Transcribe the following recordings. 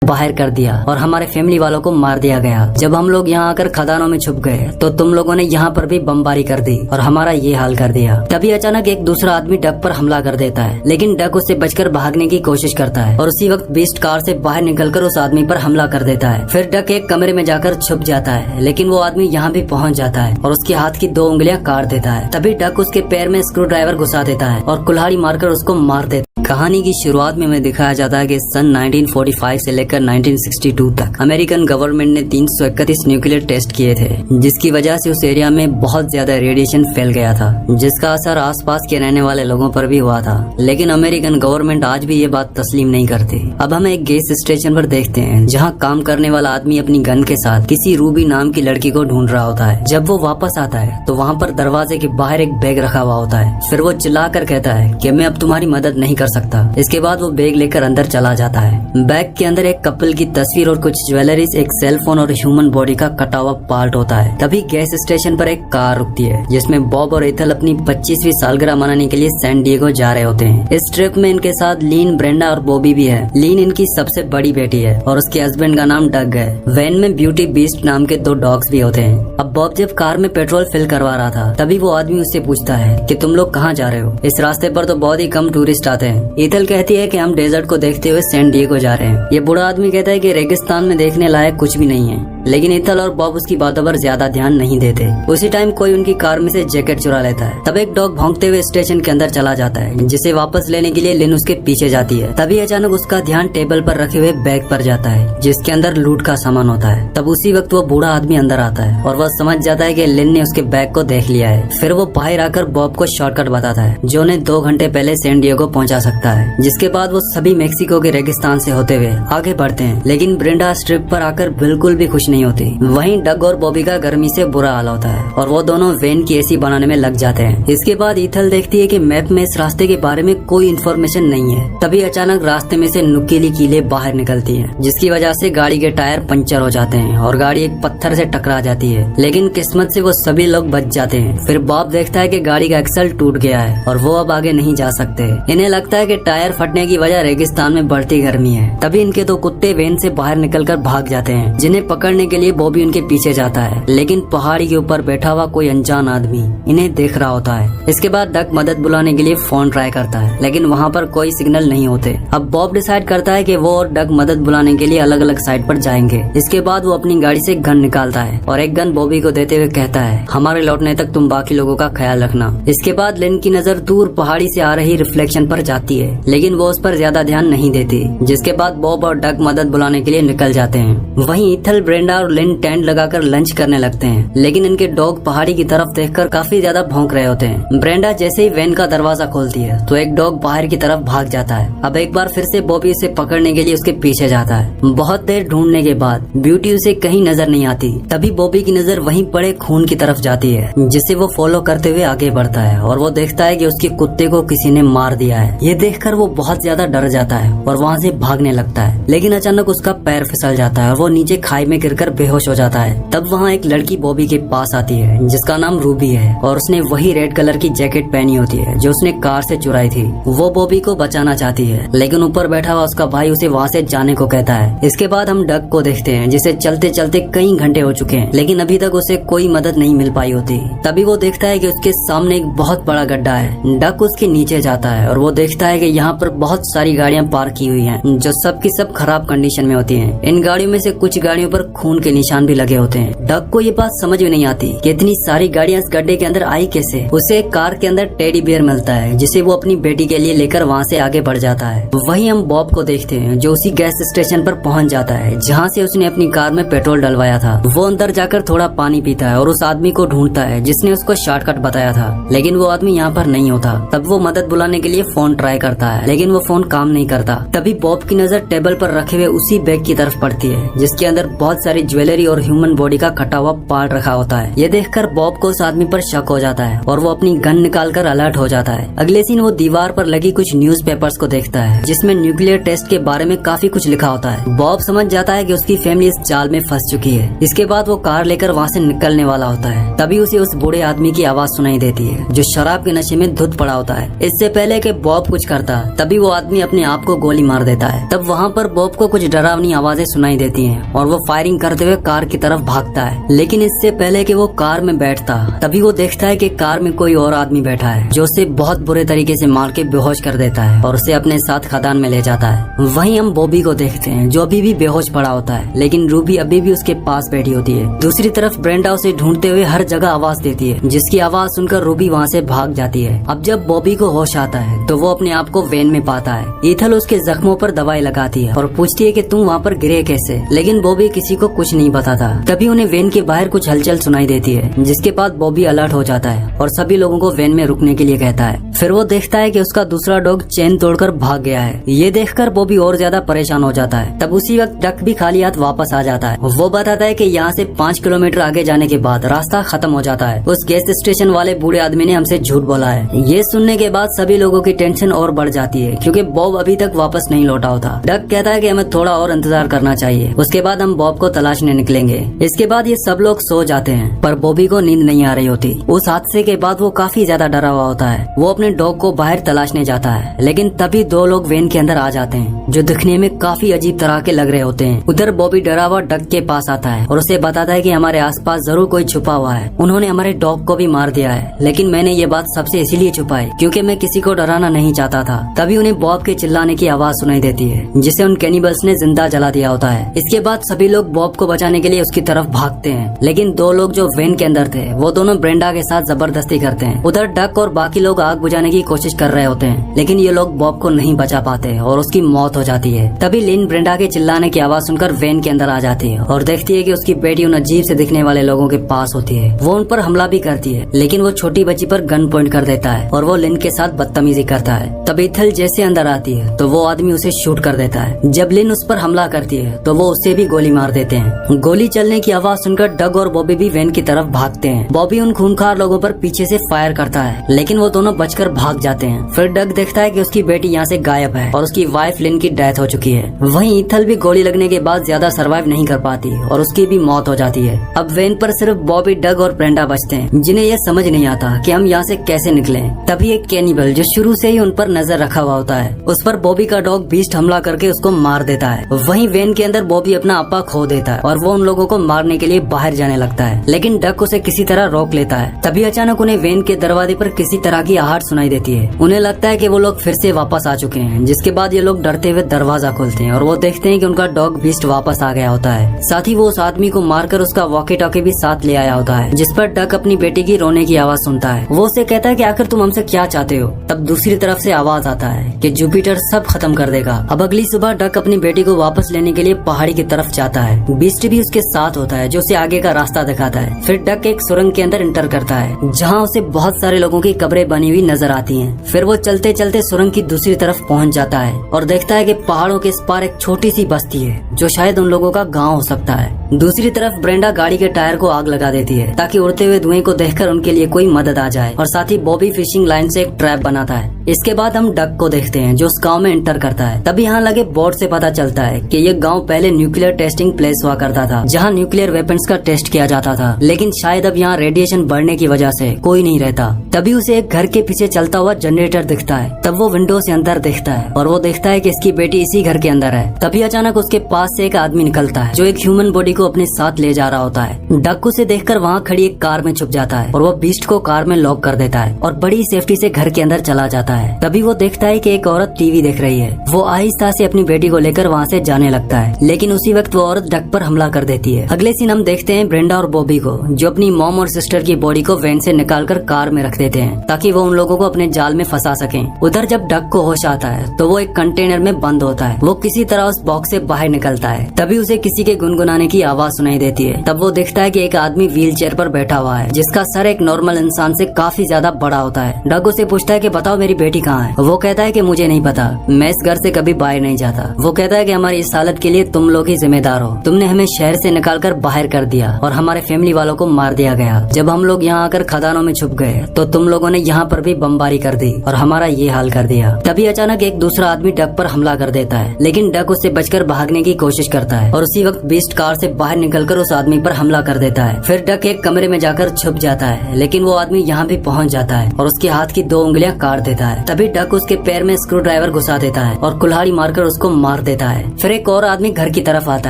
बाहर कर दिया और हमारे फैमिली वालों को मार दिया गया। जब हम लोग यहाँ आकर खदानों में छुप गए तो तुम लोगों ने यहाँ पर भी बमबारी कर दी और हमारा ये हाल कर दिया। तभी अचानक एक दूसरा आदमी डक पर हमला कर देता है, लेकिन डक उससे बचकर भागने की कोशिश करता है और उसी वक्त बीस्ट कार से बाहर निकलकर उस आदमी पर हमला कर देता है। फिर डक एक कमरे में जाकर छुप जाता है, लेकिन वो आदमी यहाँ भी पहुँच जाता है और उसके हाथ की 2 उंगलियां काट देता है। तभी डक उसके पैर में स्क्रू ड्राइवर घुसा देता है और कुल्हाड़ी मारकर उसको मार देता है। कहानी की शुरुआत में हमें दिखाया जाता है कि सन 1945 से लेकर 1962 तक अमेरिकन गवर्नमेंट ने 331 न्यूक्लियर टेस्ट किए थे, जिसकी वजह से उस एरिया में बहुत ज्यादा रेडिएशन फैल गया था, जिसका असर आसपास के रहने वाले लोगों पर भी हुआ था। लेकिन अमेरिकन गवर्नमेंट आज भी ये बात तस्लीम नहीं करती। अब हम एक गैस स्टेशन पर देखते हैं जहाँ काम करने वाला आदमी अपनी गन के साथ किसी रूबी नाम की लड़की को ढूंढ रहा होता है। जब वो वापस आता है तो वहाँ पर दरवाजे के बाहर एक बैग रखा हुआ होता है। फिर वो चिल्लाकर कहता है कि मैं अब तुम्हारी मदद नहीं कर सकता। इसके बाद वो बैग लेकर अंदर चला जाता है। बैग के अंदर एक कपल की तस्वीर और कुछ ज्वेलरीज, एक सेल फोन और ह्यूमन बॉडी का कटा हुआ पार्ट होता है। तभी गैस स्टेशन पर एक कार रुकती है जिसमें बॉब और एथल अपनी 25वीं सालगिरह मनाने के लिए सैन डिएगो जा रहे होते हैं। इस ट्रिप में इनके साथ लीन, ब्रेंडा और बॉबी भी है। लीन इनकी सबसे बड़ी बेटी है और उसके हस्बैंड का नाम डग है। वैन में ब्यूटी बीस्ट नाम के 2 डॉग्स भी होते हैं। अब बॉब जब कार में पेट्रोल फिल करवा रहा था तभी वो आदमी उससे पूछता है कि तुम लोग कहाँ जा रहे हो? इस रास्ते पर तो बहुत ही कम टूरिस्ट आते हैं। एथल कहती है कि हम डेजर्ट को देखते हुए सैन डिएगो जा रहे हैं। ये बूढ़ा आदमी कहता है कि रेगिस्तान में देखने लायक कुछ भी नहीं है, लेकिन एथल और बॉब उसकी बातों पर ज्यादा ध्यान नहीं देते। उसी टाइम कोई उनकी कार में से जैकेट चुरा लेता है। तब एक डॉग भौंकते हुए स्टेशन के अंदर चला जाता है, जिसे वापस लेने के लिए लिन उसके पीछे जाती है। तभी अचानक उसका ध्यान टेबल पर रखे हुए बैग पर जाता है जिसके अंदर लूट का सामान होता है। तब उसी वक्त वो बूढ़ा आदमी अंदर आता है और वह समझ जाता है कि लिन ने उसके बैग को देख लिया है। फिर वो बाहर आकर बॉब को शॉर्टकट बताता है जो उन्हें 2 घंटे पहले सैन डिएगो पहुंचा सकता है। जिसके बाद वो सभी मेक्सिको के रेगिस्तान से होते हुए आगे बढ़ते हैं, लेकिन ब्रेंडा ट्रिप पर आकर बिल्कुल भी खुश नहीं होती। वहीं डग और बॉबी का गर्मी से बुरा हाल होता है और वो दोनों वैन की एसी बनाने में लग जाते हैं। इसके बाद ईथल देखती है कि मैप में इस रास्ते के बारे में कोई इन्फॉर्मेशन नहीं है। तभी अचानक रास्ते में से नुकीली कीलें बाहर निकलती हैं, जिसकी वजह से गाड़ी के टायर पंचर हो जाते हैं और गाड़ी एक पत्थर से टकरा जाती है। लेकिन किस्मत से वो सभी लोग बच जाते हैं। फिर बॉब देखता है कि गाड़ी का एक्सल टूट गया है और वो अब आगे नहीं जा सकते। इन्हें लगता है कि टायर फटने की वजह रेगिस्तान में बढ़ती गर्मी है। तभी इनके 2 कुत्ते वैन से बाहर निकलकर भाग जाते हैं, जिन्हें पकड़ने के लिए बॉबी उनके पीछे जाता है। लेकिन पहाड़ी के ऊपर बैठा हुआ कोई अनजान आदमी इन्हें देख रहा होता है। इसके बाद डक मदद बुलाने के लिए फोन ट्राई करता है, लेकिन वहाँ पर कोई सिग्नल नहीं होते। अब बॉब डिसाइड करता है कि वो और डक मदद बुलाने के लिए अलग अलग साइड पर जाएंगे। इसके बाद वो अपनी गाड़ी से गन निकालता है और एक गन बॉबी को देते हुए कहता है, हमारे लौटने तक तुम बाकी लोगों का ख्याल रखना। इसके बाद लिन की नजर दूर पहाड़ी से आ रही रिफ्लेक्शन पर जाती है, लेकिन वो उस पर ज्यादा ध्यान नहीं देती। जिसके बाद बॉब और डक मदद बुलाने के लिए निकल जाते हैं। वहीं ईथल, ब्रेंडा और लिन टेंट लगाकर लंच करने लगते हैं, लेकिन इनके डॉग पहाड़ी की तरफ देखकर काफी ज्यादा भौंक रहे होते हैं। ब्रेंडा जैसे ही वैन का दरवाजा खोलती है तो एक डॉग बाहर की तरफ भाग जाता है। अब एक बार फिर से बॉबी उसे पकड़ने के लिए उसके पीछे जाता है। बहुत देर ढूंढने के बाद ब्यूटी उसे कहीं नजर नहीं आती। तभी बॉबी की नजर वहीं पड़े खून की तरफ जाती है, जिसे वो फॉलो करते हुए आगे बढ़ता है और वो देखता है कि उसके कुत्ते को किसी ने मार दिया है। ये देखकर वो बहुत ज्यादा डर जाता है और वहाँ से भागने लगता है, लेकिन अचानक उसका पैर फिसल जाता है और वो नीचे खाई में गिरकर बेहोश हो जाता है। तब वहाँ एक लड़की बॉबी के पास आती है जिसका नाम रूबी है और उसने वही रेड कलर की जैकेट पहनी होती है जो उसने कार से चुराई थी। वो बॉबी को बचाना चाहती है, लेकिन ऊपर बैठा हुआ उसका भाई उसे वहाँ से जाने को कहता है। इसके बाद हम डक को देखते हैं जिसे चलते चलते कई घंटे हो चुके हैं, लेकिन अभी तक उसे कोई मदद नहीं मिल पाई होती। तभी वो देखता है कि उसके सामने एक बहुत बड़ा गड्ढा है। डक उसके नीचे जाता है और वो देखता है कि यहाँ पर बहुत सारी गाड़ियाँ पार्क की हुई हैं, जो सब की सब खराब कंडीशन में होती हैं। इन गाड़ियों में से कुछ गाड़ियों पर खून के निशान भी लगे होते हैं। डक को ये बात समझ में नहीं आती कि इतनी सारी गाड़ियाँ इस गड्ढे के अंदर आई कैसे। उसे एक कार के अंदर टेडी बियर मिलता है, जिसे वो अपनी बेटी के लिए लेकर वहाँ से आगे बढ़ जाता है। वहीं हम बॉब को देखते हैं जो उसी गैस स्टेशन पर पहुँच जाता है जहाँ से उसने अपनी कार में पेट्रोल डलवाया था। वो अंदर जाकर थोड़ा पानी पीता है और उस आदमी को ढूंढता है जिसने उसको शॉर्टकट बताया था, लेकिन वो आदमी यहाँ पर नहीं होता। तब वो मदद बुलाने के लिए फोन ट्राई करता है, लेकिन वो फोन काम नहीं करता। तभी बॉब की नजर टेबल पर रखे हुए उसी बैग की तरफ पड़ती है जिसके अंदर बहुत सारी ज्वेलरी और ह्यूमन बॉडी का कटा हुआ पार्ट रखा होता है। ये देखकर बॉब को उस आदमी पर शक हो जाता है और वो अपनी गन निकालकर अलर्ट हो जाता है। अगले दिन वो दीवार पर लगी कुछ न्यूज़पेपर्स को देखता है जिसमें न्यूक्लियर टेस्ट के बारे में काफी कुछ लिखा होता है। बॉब समझ जाता है कि उसकी फैमिली इस जाल में फंस चुकी है। इसके बाद वो कार लेकर वहाँ से निकलने वाला होता है। तभी उसे उस बूढ़े आदमी की आवाज सुनाई देती है जो शराब के नशे में धुत पड़ा होता है। इससे पहले कि बॉब कुछ करता तभी वो आदमी अपने आप को गोली मार देता है। तब वहाँ पर बॉब को कुछ डरावनी आवाजें सुनाई देती हैं और वो फायरिंग करते हुए कार की तरफ भागता है। लेकिन इससे पहले कि वो कार में बैठता तभी वो देखता है कि कार में कोई और आदमी बैठा है जो उसे बहुत बुरे तरीके से मार के बेहोश कर देता है और उसे अपने साथ खदान में ले जाता है। वहीं हम बॉबी को देखते हैं जो अभी भी बेहोश पड़ा होता है, लेकिन रूबी अभी भी उसके पास बैठी होती है। दूसरी तरफ ब्रेंडा उसे ढूंढते हुए हर जगह आवाज देती है, जिसकी आवाज सुनकर रूबी वहाँ से भाग जाती है। अब जब बॉबी को होश आता है तो वो अपने आप को वैन में पाता है। ईथल उसके जख्मों पर दवाई लगाती है और पूछती है कि तुम वहाँ पर गिरे कैसे, लेकिन बॉबी किसी को कुछ नहीं बताता। तभी उन्हें वैन के बाहर कुछ हलचल सुनाई देती है, जिसके बाद बॉबी अलर्ट हो जाता है और सभी लोगों को वैन में रुकने के लिए कहता है। फिर वो देखता है कि उसका दूसरा डॉग चेन तोड़कर भाग गया है। ये देखकर बॉबी और ज्यादा परेशान हो जाता है। तब उसी वक्त डक भी खाली हाथ वापस आ जाता है। वो बताता है कि यहाँ से 5 किलोमीटर आगे जाने के बाद रास्ता खत्म हो जाता है। उस गैस स्टेशन वाले बूढ़े आदमी ने हमसे झूठ बोला है। ये सुनने के बाद सभी लोगों की टेंशन और बढ़ जाती है, क्योंकि बॉब अभी तक वापस नहीं लौटा होता। डक कहता है कि हमें थोड़ा और इंतजार करना चाहिए, उसके बाद हम बॉब को तलाशने निकलेंगे। इसके बाद ये सब लोग सो जाते हैं, पर बॉबी को नींद नहीं आ रही होती। उस हादसे के बाद वो काफी ज्यादा डरा हुआ होता है। वो अपने डॉग को बाहर तलाशने जाता है, लेकिन तभी 2 लोग वैन के अंदर आ जाते हैं जो दिखने में काफी अजीब तरह के लग रहे होते हैं। उधर बॉबी डरा हुआ डक के पास आता है और उसे बताता है कि हमारे आसपास जरूर कोई छुपा हुआ है। उन्होंने हमारे डॉग को भी मार दिया है, लेकिन मैंने ये बात सबसे इसीलिए छुपाई क्योंकि मैं किसी को डराना नहीं चाहता था। तभी उन्हें बॉब के चिल्लाने की आवाज सुनाई देती है, जिसे उन कैनिबल्स ने जिंदा जला दिया होता है। इसके बाद सभी लोग बॉब को बचाने के लिए उसकी तरफ भागते हैं, लेकिन 2 लोग जो वैन के अंदर थे वो दोनों ब्रेंडा के साथ जबरदस्ती करते हैं। उधर डक और बाकी लोग आग बुझाने की कोशिश कर रहे होते हैं, लेकिन ये लोग बॉब को नहीं बचा पाते और उसकी मौत हो जाती है। तभी लिन ब्रेंडा के चिल्लाने की आवाज सुनकर वैन के अंदर आ जाती है और देखती है कि उसकी बेटी उन अजीब से दिखने वाले लोगों के पास होती है। वो उन पर हमला भी करती है, लेकिन वो छोटी बच्ची पर गन पॉइंट कर देता है और वो लिन के साथ बदतमीजी करता है। तब ईथल जैसे अंदर आती है तो वो आदमी उसे शूट कर देता है। जब लिन उस पर हमला करती है तो वो उसे भी गोली मार देते हैं। गोली चलने की आवाज सुनकर डग और बॉबी भी वैन की तरफ भागते हैं। बॉबी उन खूंखार लोगों पर पीछे से फायर करता है, लेकिन वो दोनों बचकर भाग जाते हैं। फिर डग देखता है कि उसकी बेटी यहाँ से गायब है और उसकी वाइफ लिन की डेथ हो चुकी है। वहीं ईथल भी गोली लगने के बाद ज्यादा सरवाइव नहीं कर पाती और उसकी भी मौत हो जाती है। अब वैन पर सिर्फ बॉबी, डग और ब्रेंडा बचते हैं, जिन्हें यह समझ नहीं आता कि हम यहाँ से कैसे निकले। तभी एक कैनिबल जो शुरू से ही उन पर नजर रखा हुआ होता है, उस पर बॉबी का डॉग बीस्ट हमला करके उसको मार देता है। वहीं वैन के अंदर बॉबी अपना आपा खो देता है और वो उन लोगों को मारने के लिए बाहर जाने लगता है, लेकिन डक उसे किसी तरह रोक लेता है। तभी अचानक उन्हें वैन के दरवाजे पर किसी तरह की आहट सुनाई देती है। उन्हें लगता है कि वो लोग फिर से वापस आ चुके हैं, जिसके बाद ये लोग डरते हुए दरवाजा खोलते हैं और वो देखते हैं कि उनका डॉग बीस्ट वापस आ गया होता है। साथ ही वो उस आदमी को मारकर उसका वॉकी टॉकी भी साथ ले आया होता है, जिस पर डक अपनी बेटी की रोने की आवाज सुनता है। वो उसे कहता है कि आखिर तुम हमसे क्या चाहते हो। तब दूसरी तरफ से आवाज आता है कि जुपिटर सब खत्म कर देगा। अब अगली सुबह डक अपनी बेटी को वापस लेने के लिए पहाड़ी की तरफ जाता है। बीस्ट भी उसके साथ होता है, जो उसे आगे का रास्ता दिखाता है। फिर डक एक सुरंग के अंदर इंटर करता है, जहाँ उसे बहुत सारे लोगों की कब्रें बनी हुई नजर आती हैं। फिर वो चलते चलते सुरंग की दूसरी तरफ पहुँच जाता है और देखता है कि पहाड़ों के इस पार एक छोटी सी बस्ती है, जो शायद उन लोगों का गाँव हो सकता है। दूसरी तरफ ब्रेंडा गाड़ी के टायर को आग लगा देती है, ताकि उड़ते हुए धुएं को देखकर उनके लिए कोई मदद आ जाए। और साथ ही बॉबी फिशिंग लाइन से एक ट्रैप बनाता है। इसके बाद हम डक को देखते हैं, जो उस गांव में एंटर करता है। तभी यहाँ लगे बोर्ड से पता चलता है कि ये गांव पहले न्यूक्लियर टेस्टिंग प्लेस हुआ करता था, जहाँ न्यूक्लियर वेपन्स का टेस्ट किया जाता था, लेकिन शायद अब यहाँ रेडिएशन बढ़ने की वजह से कोई नहीं रहता। तभी उसे एक घर के पीछे चलता हुआ जनरेटर दिखता है। तब वो विंडो से अंदर देखता है और वो देखता है कि इसकी बेटी इसी घर के अंदर है। तभी अचानक उसके पास से एक आदमी निकलता है, जो एक ह्यूमन बॉडी को अपने साथ ले जा रहा होता है। डक उसे देखकर वहाँ खड़ी एक कार में छुप जाता है और वो बीस्ट को कार में लॉक कर देता है और बड़ी सेफ्टी से घर के अंदर चला जाता है। तभी वो देखता है कि एक औरत टीवी देख रही है। वो आहिस्ता से अपनी बेटी को लेकर वहाँ से जाने लगता है, लेकिन उसी वक्त वो औरत डक पर हमला कर देती है। अगले सीन हम देखते हैं ब्रेंडा और बॉबी को, जो अपनी मॉम और सिस्टर की बॉडी को वैन से निकालकर कार में रख देते हैं, ताकि वो उन लोगों को अपने जाल में फंसा सकें। उधर जब डक को होश आता है तो वो एक कंटेनर में बंद होता है। वो किसी तरह उस बॉक्स से बाहर निकलता है। तभी उसे किसी के गुनगुनाने की आवाज सुनाई देती है। तब वो देखता है कि एक आदमी व्हील चेयर पर बैठा हुआ है, जिसका सर एक नॉर्मल इंसान से काफी ज्यादा बड़ा होता है। डग उसे पूछता है कि बताओ मेरी बेटी कहाँ है। वो कहता है कि मुझे नहीं पता, मैं इस घर से कभी बाहर नहीं जाता। वो कहता है कि हमारी इस हालत के लिए तुम लोग ही जिम्मेदार हो। तुमने हमें शहर से निकालकर बाहर कर दिया और हमारे फैमिली वालों को मार दिया गया। जब हम लोग यहाँ आकर खदानों में छुप गए तो तुम लोगों ने यहाँ पर भी बमबारी कर दी और हमारा ये हाल कर दिया। तभी अचानक एक दूसरा आदमी डग पर हमला कर देता है, लेकिन डग उससे बचकर भागने की कोशिश करता है और उसी वक्त बीस्ट कार से बाहर निकलकर उस आदमी पर हमला कर देता है। फिर डक एक कमरे में जाकर छुप जाता है, लेकिन वो आदमी यहाँ भी पहुँच जाता है और उसके हाथ की 2 उंगलियां काट देता है। तभी डक उसके पैर में स्क्रू ड्राइवर घुसा देता है और कुल्हाड़ी मारकर उसको मार देता है। फिर एक और आदमी घर की तरफ आता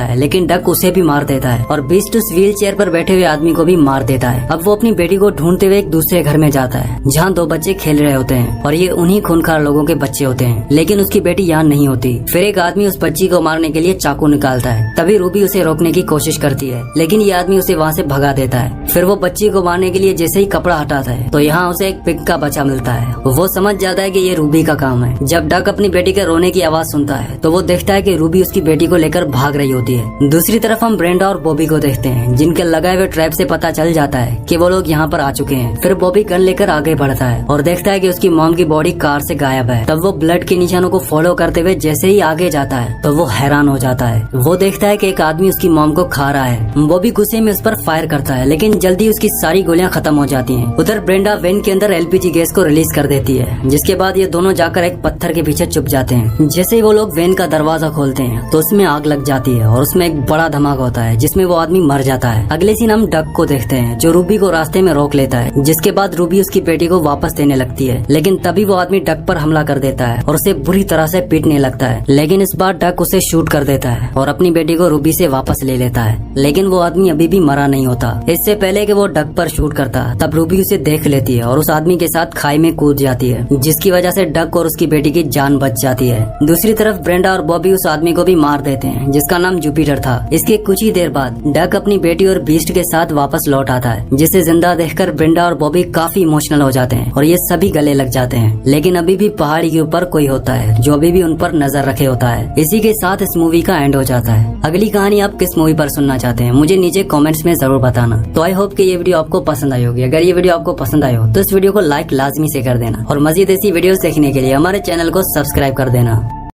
है, लेकिन डक उसे भी मार देता है और बीस्ट उस व्हील चेयर पर बैठे हुए आदमी को भी मार देता है। अब वो अपनी बेटी को ढूंढते हुए एक दूसरे घर में जाता है, जहाँ 2 बच्चे खेल रहे होते हैं और ये उन्हीं खूनखार लोगों के बच्चे होते हैं, लेकिन उसकी बेटी यहाँ नहीं होती। फिर एक आदमी उस बच्ची को मारने के लिए चाकू निकालता है। तभी रूबी उसे रोकने की कोशिश करती है, लेकिन ये आदमी उसे वहाँ से भगा देता है। फिर वो बच्ची को मारने के लिए जैसे ही कपड़ा हटाता है तो यहाँ उसे एक पिग का बच्चा मिलता है। वो समझ जाता है कि ये रूबी का काम है। जब डक अपनी बेटी के रोने की आवाज सुनता है तो वो देखता है कि रूबी उसकी बेटी को लेकर भाग रही होती है। दूसरी तरफ हम ब्रेंडा और बॉबी को देखते हैं, जिनके लगाए हुए ट्रैप से पता चल जाता है कि वो लोग यहाँ पर आ चुके हैं। फिर बॉबी गन लेकर आगे बढ़ता है और देखता है कि उसकी मॉम की बॉडी कार से गायब है। तब वो ब्लड के निशानों को फॉलो करते हुए जैसे ही आगे जाता है तो वो हैरान हो जाता है। वो देखता है कि एक आदमी उसकी मॉम को खा रहा है। बॉबी गुस्से में उस पर फायर करता है, लेकिन जल्दी उसकी सारी गोलियां खत्म हो जाती हैं। उधर ब्रेंडा वैन के अंदर एलपीजी गैस को रिलीज कर देती है, जिसके बाद ये दोनों जाकर एक पत्थर के पीछे छुप जाते हैं। जैसे ही वो लोग वैन का दरवाजा खोलते हैं तो उसमें आग लग जाती है और उसमें एक बड़ा धमाका होता है, जिसमें वो आदमी मर जाता है। अगले सीन हम डक को देखते हैं, जो रूबी को रास्ते में रोक लेता है, जिसके बाद रूबी उसकी बेटी को वापस देने लगती है। लेकिन तभी वो आदमी डक पर हमला कर देता है और उसे बुरी तरह से पीटने लगता है। लेकिन इस बार डक उसे शूट कर देता है और अपनी बेटी को रूबी से वापस ले लेता है। लेकिन वो आदमी अभी भी मरा नहीं होता। इससे पहले कि वो डक पर शूट करता तब रूबी उसे देख लेती है और उस आदमी के साथ खाई में कूद जाती है, जिसकी वजह से डक और उसकी बेटी की जान बच जाती है। दूसरी तरफ ब्रेंडा और बॉबी उस आदमी को भी मार देते हैं, जिसका नाम जुपिटर था। इसके कुछ ही देर बाद डक अपनी बेटी और बीस्ट के साथ वापस लौट आता है, जिसे जिंदा देखकर ब्रेंडा और बॉबी काफी इमोशनल हो जाते हैं और ये सभी गले लग जाते हैं। लेकिन अभी भी पहाड़ी के ऊपर कोई होता है जो अभी भी उन पर नजर रखे होता है। इसी के साथ इस मूवी का एंड हो जाता है। अगली कहानी आप किस मूवी पर सुनना चाहते हैं मुझे नीचे कमेंट्स में जरूर बताना। तो आई होप कि ये वीडियो आपको पसंद आई होगी। अगर ये वीडियो आपको पसंद आई हो तो इस वीडियो को लाइक लाजमी से कर देना और मजीद ऐसी वीडियोस देखने के लिए हमारे चैनल को सब्सक्राइब कर देना।